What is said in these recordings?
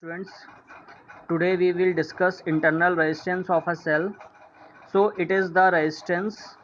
Students, today we will discuss internal resistance of a cell. So it is the resistance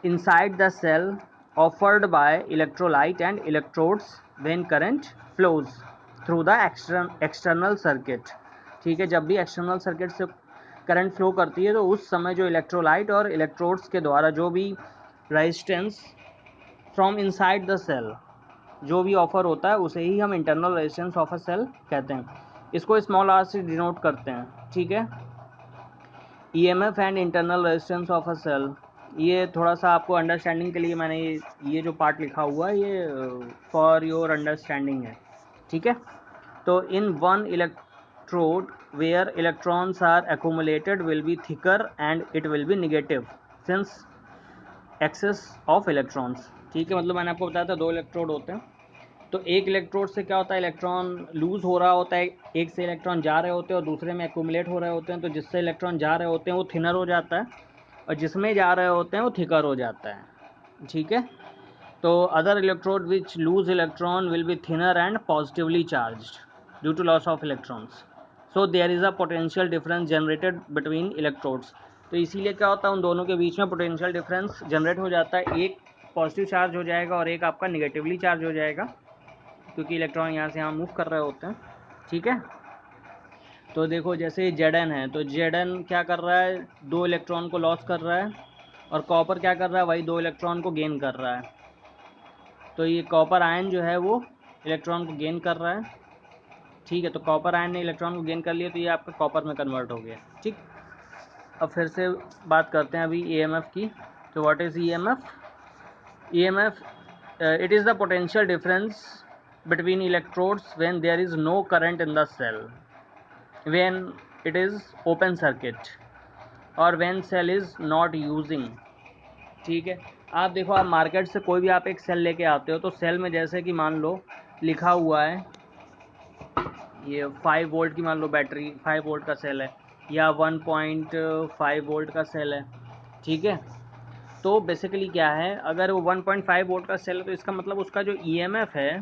inside the cell offered by electrolyte and electrodes when current flows through the external circuit. ठीक है, जब भी external circuit से current flow करती है तो उस समय जो इलेक्ट्रोलाइट और इलेक्ट्रोड्स के द्वारा जो भी resistance from inside the cell जो भी ऑफर होता है उसे ही हम internal resistance of a cell कहते हैं. इसको स्मॉल आर से डिनोट करते हैं. ठीक है, EMF and internal resistance of a cell, ये थोड़ा सा आपको अंडरस्टैंडिंग के लिए मैंने ये जो पार्ट लिखा हुआ है ये फॉर योर अंडरस्टैंडिंग है. ठीक है, तो in one electrode where electrons are accumulated will be thicker and it will be negative since excess of electrons. ठीक है, मतलब मैंने आपको बताया था दो इलेक्ट्रोड होते हैं, तो एक इलेक्ट्रोड से क्या होता है, इलेक्ट्रॉन लूज़ हो रहा होता है, एक से इलेक्ट्रॉन जा रहे होते हैं और दूसरे में एक्यूमुलेट हो रहे होते हैं. तो जिससे इलेक्ट्रॉन जा रहे होते हैं वो थिनर हो जाता है और जिसमें जा रहे होते हैं वो थिकर हो जाता है. ठीक है, तो other electrode which lose electron will be thinner and positively charged due to loss of electrons. So there is a potential difference generated between electrodes. तो इसीलिए क्या होता है, उन दोनों के बीच में पोटेंशियल डिफरेंस जनरेट हो जाता है. एक पॉजिटिव चार्ज हो जाएगा और एक आपका निगेटिवली चार्ज हो जाएगा क्योंकि इलेक्ट्रॉन यहाँ से यहाँ मूव कर रहे होते हैं. ठीक है, तो देखो जैसे Zn है तो Zn क्या कर रहा है, दो इलेक्ट्रॉन को लॉस कर रहा है और कॉपर क्या कर रहा है, वही दो इलेक्ट्रॉन को गेन कर रहा है. तो ये कॉपर आयन जो है वो इलेक्ट्रॉन को गेन कर रहा है. ठीक है, तो कॉपर आयन ने इलेक्ट्रॉन को गेन कर लिया तो ये आपका कॉपर में कन्वर्ट हो गया. ठीक, अब फिर से बात करते हैं अभी EMF की. तो what is EMF? EMF it is the potential difference between electrodes when there is no current in the cell, when it is open circuit or when cell is not using. ठीक है, आप देखो, आप market से कोई भी आप एक सेल लेके आते हो तो सेल में जैसे कि मान लो लिखा हुआ है ये 5 वोल्ट की, मान लो बैटरी 5 वोल्ट का सेल है या 1.5 वोल्ट का सेल है. ठीक है, तो बेसिकली क्या है, अगर वो 1.5 वोल्ट का सेल है तो इसका मतलब उसका जो EMF है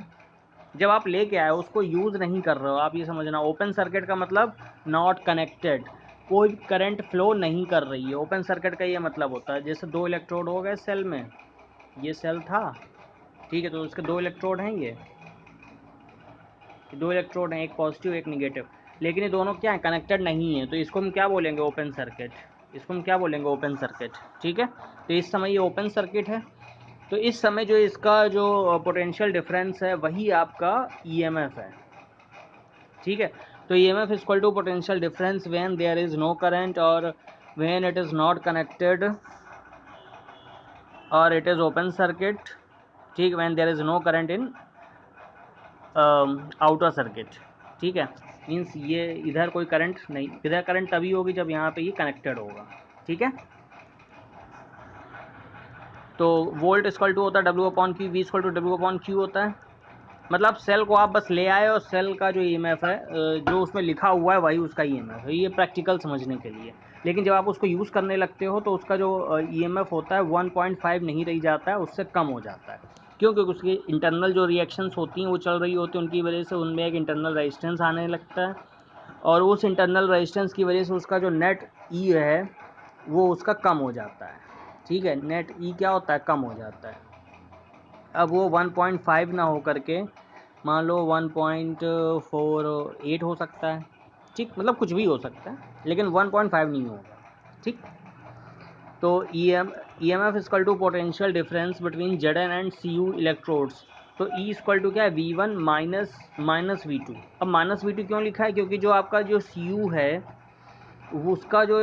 जब आप लेके आए उसको यूज़ नहीं कर रहे हो. आप ये समझना, ओपन सर्किट का मतलब नॉट कनेक्टेड, कोई करंट फ्लो नहीं कर रही है. ओपन सर्किट का ये मतलब होता है जैसे दो इलेक्ट्रोड हो गए सेल में, ये सेल था. ठीक है, तो इसके दो इलेक्ट्रोड हैं, ये दो इलेक्ट्रोड हैं, एक पॉजिटिव एक निगेटिव, लेकिन ये दोनों क्या है, कनेक्टेड नहीं है. तो इसको हम क्या बोलेंगे, ओपन सर्किट. इसको हम क्या बोलेंगे, ओपन सर्किट. ठीक है, तो इस समय ये ओपन सर्किट है. तो इस समय जो इसका जो पोटेंशियल डिफरेंस है वही आपका EMF है. ठीक है, तो EMF is equal to potential difference when there is no current और when it is not connected और इट इज़ ओपन सर्किट. ठीक, when there is no current in outer circuit. ठीक है, मीन्स ये इधर कोई करंट नहीं, इधर करंट तभी होगी जब यहाँ पे ये कनेक्टेड होगा. ठीक है, तो वोल्ट इक्वल टू होता है W/Q, V equal to W/Q होता है. मतलब सेल को आप बस ले आए और सेल का जो EMF है जो उसमें लिखा हुआ है वही उसका EMF है. ये प्रैक्टिकल समझने के लिए. लेकिन जब आप उसको यूज़ करने लगते हो तो उसका जो EMF होता है 1.5 नहीं रह जाता है, उससे कम हो जाता है. क्यों? क्योंकि उसकी इंटरनल जो रिएक्शंस होती हैं वो चल रही होती हैं, उनकी वजह से उनमें एक इंटरनल रेजिस्टेंस आने लगता है और उस इंटरनल रेजिस्टेंस की वजह से उसका जो नेट E है वो उसका कम हो जाता है. ठीक है, नेट E क्या होता है, कम हो जाता है. अब वो 1.5 ना हो करके मान लो 1.48 हो सकता है. ठीक, मतलब कुछ भी हो सकता है लेकिन 1.5 नहीं होगा. ठीक, तो EMF equal to potential difference between Zn and Cu electrodes. तो E इक्वल टू क्या है, V1 माइनस V2. अब माइनस V2 क्यों लिखा है, क्योंकि जो आपका जो Cu है उसका जो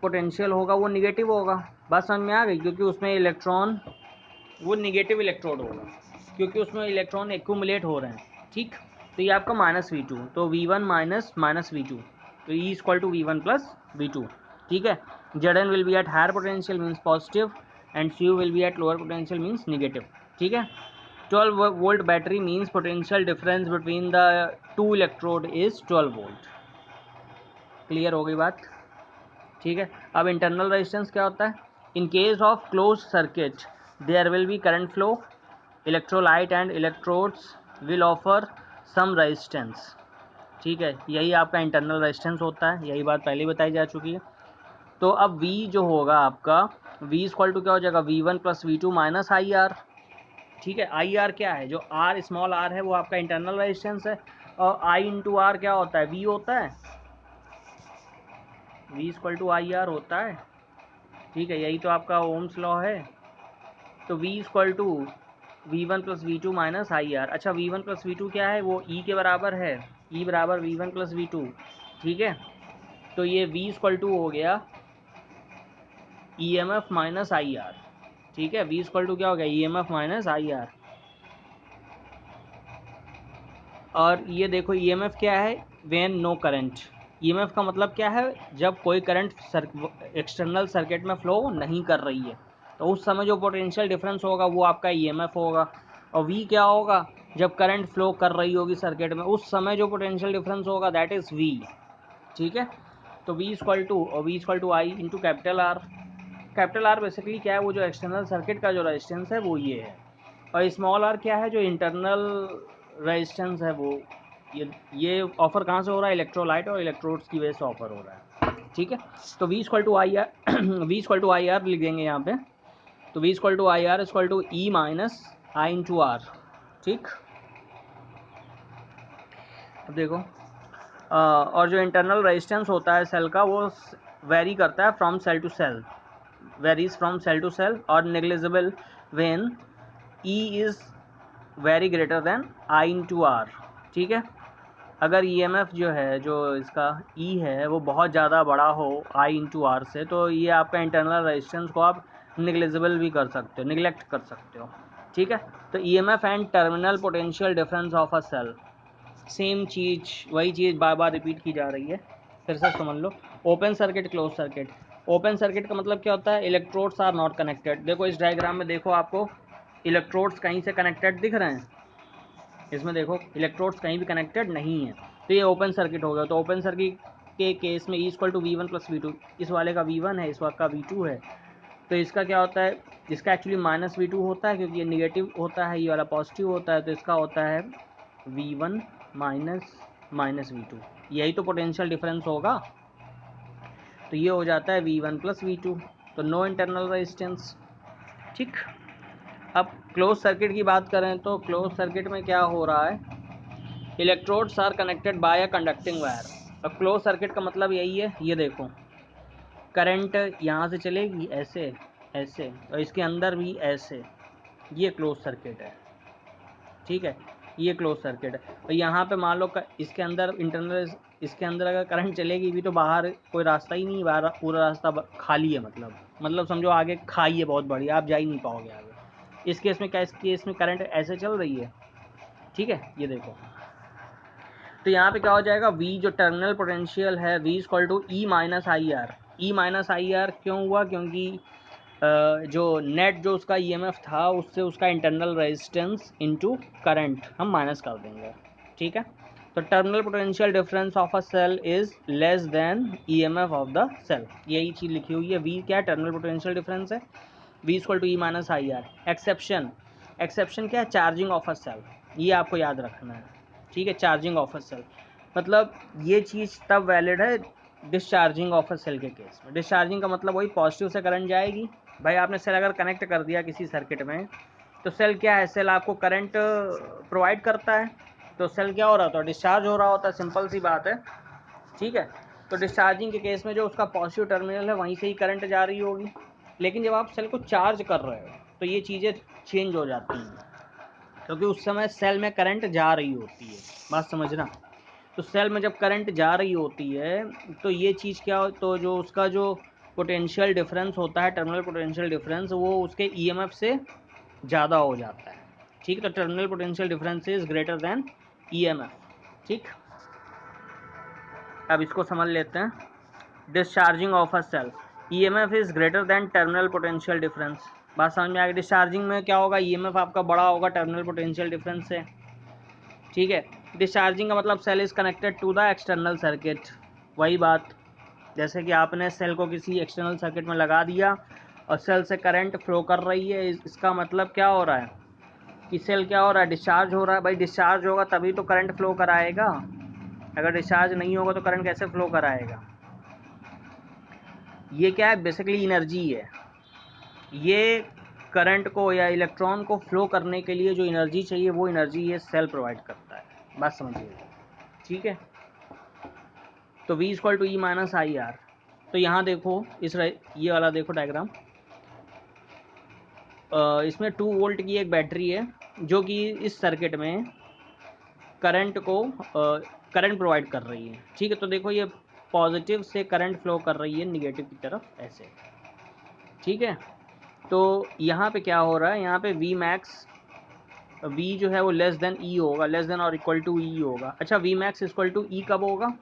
पोटेंशियल होगा वो निगेटिव होगा. बात समझ में आ गई, क्योंकि उसमें इलेक्ट्रॉन वो निगेटिव इलेक्ट्रोड होगा क्योंकि उसमें इलेक्ट्रॉन एक्यूमुलेट हो रहे हैं. ठीक, तो ये आपका -V2, तो V1 माइनस V2, तो E equal to V1 plus V2. ठीक है, Zn will be at higher potential means positive and Cu will be at lower potential means negative. ठीक है, 12 volt battery means potential difference between the two electrode is 12 volt. Clear हो गई बात. ठीक है, अब इंटरनल रेजिस्टेंस क्या होता है, in case of close circuit there will be current flow, electrolyte and electrodes will offer some resistance. ठीक है, यही आपका इंटरनल रेजिस्टेंस होता है, यही बात पहले बताई जा चुकी है। तो अब V जो होगा आपका, V इक्वल टू क्या हो जाएगा, V1 plus V2 minus I are. ठीक है, आई आर क्या है, जो आर स्मॉल आर है वो आपका इंटरनल रेजिस्टेंस है, और आई इंटू आर क्या होता है, V होता है, V equal to I R होता है। ठीक है, यही तो आपका ओम्स लॉ है। तो V equal to V1 plus V2 minus I R. अच्छा, V1 प्लस V2 क्या है, वो E के बराबर है, E बराबर V1 प्लस V2। ठीक है, तो ये V इक्वल टू हो गया EMF माइनस आई आर। ठीक है, V इक्वल टू क्या हो गया, EMF माइनस आई आर। और ये देखो EMF क्या है, व्हेन नो करंट। EMF का मतलब क्या है, जब कोई करंट एक्सटर्नल सर्किट में फ्लो नहीं कर रही है, तो उस समय जो पोटेंशियल डिफरेंस होगा वो आपका EMF होगा। और V क्या होगा, जब करंट फ्लो कर रही होगी सर्किट में, उस समय जो पोटेंशियल डिफरेंस होगा दैट इज़ V। ठीक है, तो V इक्वल टू, और V equal to I into capital R. Capital R basically क्या है, वो जो एक्सटर्नल सर्किट का जो रेजिस्टेंस है वो ये है, और स्मॉल आर क्या है, जो इंटरनल रेजिस्टेंस है वो ये ऑफर कहाँ से हो रहा है, इलेक्ट्रोलाइट और इलेक्ट्रोड्स की वजह से ऑफर हो रहा है। ठीक है, तो V equal to I R V equal to I R लिख देंगे यहाँ पे। तो V equal to I R equal to E minus I into R. ठीक, अब देखो और जो इंटरनल रेजिस्टेंस होता है सेल का, वो वेरी करता है from cell to cell, varies from cell to cell, और negligible when E is very greater than I into R. ठीक है, अगर EMF जो है, जो इसका E है, वो बहुत ज़्यादा बड़ा हो I इंटू आर से, तो ये आपका इंटरनल रेजिस्टेंस को आप निगलेजिबल भी कर सकते हो, निगलेक्ट कर सकते हो। ठीक है, तो EMF and terminal potential difference of a cell, same चीज़, वही चीज़ बार बार रिपीट की जा रही है, फिर से समझ लो। Open circuit, close circuit. Open circuit का मतलब क्या होता है, इलेक्ट्रोड्स आर नॉट कनेक्टेड। देखो इस डायग्राम में देखो, आपको इलेक्ट्रोड्स कहीं से कनेक्टेड दिख रहे हैं, इसमें देखो इलेक्ट्रोड्स कहीं भी कनेक्टेड नहीं है, तो ये ओपन सर्किट हो गया। तो ओपन सर्किट के केस में E equal to V1 plus V2, इस वाले का V1 है, इस वाले का V2 है, तो इसका क्या होता है, इसका एक्चुअली माइनस V2 होता है, क्योंकि ये निगेटिव होता है, ये वाला पॉजिटिव होता है, तो इसका होता है V1 माइनस माइनस V2, यही तो पोटेंशियल डिफरेंस होगा, तो ये हो जाता है V1 प्लस V2, तो नो इंटरनल रेजिस्टेंस। ठीक, अब क्लोज सर्किट की बात करें तो क्लोज सर्किट में क्या हो रहा है, electrodes are connected by a conducting wire. अब क्लोज सर्किट का मतलब यही है, ये देखो करंट यहाँ से चलेगी ऐसे ऐसे, और इसके अंदर भी ऐसे, ये क्लोज सर्किट है। ठीक है, ये क्लोज सर्किट है, और यहाँ पे मान लो इसके अंदर इंटरनल, इसके अंदर अगर करंट चलेगी भी तो बाहर कोई रास्ता ही नहीं, बाहर पूरा रास्ता खाली है, मतलब समझो आगे खाई है बहुत बड़ी, आप जा ही नहीं पाओगे आगे। इस केस में क्या, इस केस में करंट ऐसे चल रही है। ठीक है, ये देखो, तो यहाँ पे क्या हो जाएगा, V जो टर्मिनल पोटेंशियल है, V equal to E minus I R. E minus I R क्यों हुआ, क्योंकि जो नेट जो उसका EMF था, उससे उसका इंटरनल रेजिस्टेंस इनटू करंट हम माइनस कर देंगे। ठीक है, तो terminal potential difference of a cell is less than EMF of the cell, यही चीज़ लिखी हुई है। V क्या है, टर्मिनल पोटेंशियल डिफरेंस है, V equal to E minus I R. Exception, exception क्या है, चार्जिंग ऑफ अ सेल, ये आपको याद रखना है। ठीक है, चार्जिंग ऑफ अ सेल मतलब ये चीज़ तब वैलिड है डिस्चार्जिंग ऑफ अ सेल के केस में। डिस्चार्जिंग का मतलब वही, पॉजिटिव से करंट जाएगी। भाई आपने सेल अगर कनेक्ट कर दिया किसी सर्किट में, तो सेल क्या है, सेल आपको करंट प्रोवाइड करता है, तो सेल क्या हो रहा होता है, डिस्चार्ज हो रहा होता है, सिंपल सी बात है। ठीक है, तो डिस्चार्जिंग के केस में जो उसका पॉजिटिव टर्मिनल है वहीं से ही करंट जा रही होगी, लेकिन जब आप सेल को चार्ज कर रहे हो तो ये चीज़ें चेंज हो जाती हैं, क्योंकि उस समय सेल में करंट जा रही होती है, बात समझना। तो सेल में जब करंट जा रही होती है तो ये चीज़ क्या हो, तो जो उसका जो पोटेंशियल डिफरेंस होता है, टर्मिनल पोटेंशियल डिफरेंस, वो उसके EMF से ज़्यादा हो जाता है। ठीक, तो terminal potential difference is greater than EMF। ठीक, अब इसको समझ लेते हैं। Discharging of a cell, EMF is greater than terminal potential difference. बात समझ में आ गई। डिस्चार्जिंग में क्या होगा, EMF आपका बड़ा होगा टर्मिनल पोटेंशियल डिफरेंस से। ठीक है, डिस्चार्जिंग का मतलब cell is connected to the external circuit, वही बात, जैसे कि आपने सेल को किसी एक्सटर्नल सर्किट में लगा दिया और सेल से करंट फ्लो कर रही है, इसका मतलब क्या हो रहा है कि सेल क्या हो रहा है, डिस्चार्ज हो रहा है। भाई डिस्चार्ज होगा तभी तो करंट फ्लो कराएगा, अगर डिस्चार्ज नहीं होगा तो करंट कैसे फ्लो कराएगा। ये क्या है, बेसिकली एनर्जी है। ये करंट को या इलेक्ट्रॉन को फ्लो करने के लिए जो एनर्जी चाहिए वो एनर्जी ये सेल प्रोवाइड करता है। बात समझिएगा, ठीक है। तो V equal to E minus I R. तो यहाँ देखो ये वाला देखो डायग्राम, इसमें 2 वोल्ट की एक बैटरी है जो कि इस सर्किट में करंट प्रोवाइड कर रही है, ठीक है। तो देखो ये पॉजिटिव से करंट फ्लो कर रही है निगेटिव की तरफ ऐसे, ठीक है। तो यहाँ पे क्या हो रहा है, यहाँ पे V मैक्स V जो है वो लेस देन ई होगा, लेस देन और इक्वल टू ई होगा। अच्छा, V मैक्स इक्वल टू ई कब होगा,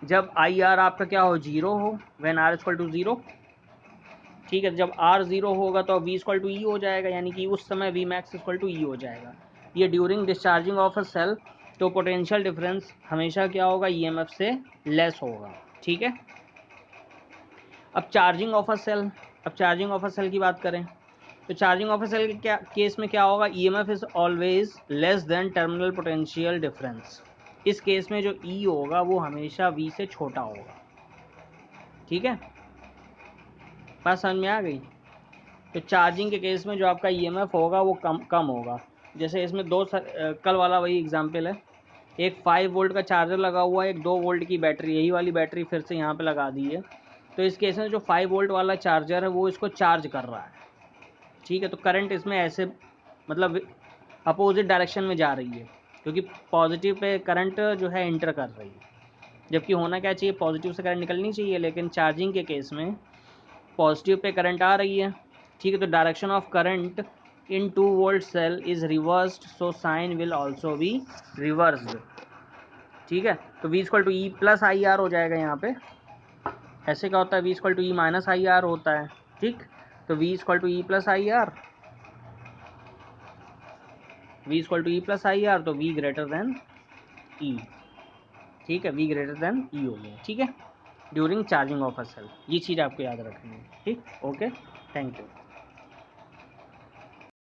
जब आई आर आपका क्या हो, जीरो हो, when R equal to zero, ठीक है। जब आर जीरो होगा तो V इक्वल टू ई हो जाएगा, यानी कि उस समय V max equal to E हो जाएगा। ये during discharging of a cell, तो पोटेंशियल डिफरेंस हमेशा क्या होगा, EMF से लेस होगा, ठीक है। अब चार्जिंग ऑफ अ सेल, अब चार्जिंग ऑफ अ सेल की बात करें तो चार्जिंग ऑफ अ सेल के क्या केस में क्या होगा, EMF is always less than terminal potential difference. इस केस में जो E होगा वो हमेशा V से छोटा होगा, ठीक है। बात समझ में आ गई। तो चार्जिंग के केस में जो आपका EMF होगा वो कम होगा। जैसे इसमें कल वाला वही एग्जाम्पल है, एक 5 वोल्ट का चार्जर लगा हुआ है, एक 2 वोल्ट की बैटरी, यही वाली बैटरी फिर से यहाँ पे लगा दी है। तो इस केस में जो 5 वोल्ट वाला चार्जर है वो इसको चार्ज कर रहा है, ठीक है। तो करंट इसमें ऐसे मतलब अपोजिट डायरेक्शन में जा रही है, क्योंकि पॉजिटिव पे करंट जो है इंटर कर रही है, जबकि होना क्या चाहिए, पॉजिटिव से करंट निकलनी चाहिए, लेकिन चार्जिंग के केस में पॉजिटिव पे करंट आ रही है, ठीक है। तो direction of current in 2 volt cell is reversed, so sign will also be reversed, ठीक है। तो V equal to E plus I R हो जाएगा यहाँ पे। ऐसे क्या होता है, V equal to E minus I R होता है, ठीक। तो V equal to E plus I R, V equal to E plus I R, तो V ग्रेटर देन E, ठीक है। V ग्रेटर देन E हो गया, ठीक है, during charging of a cell. ये चीज़ आपको याद रखनी है, ठीक। Okay, thank you.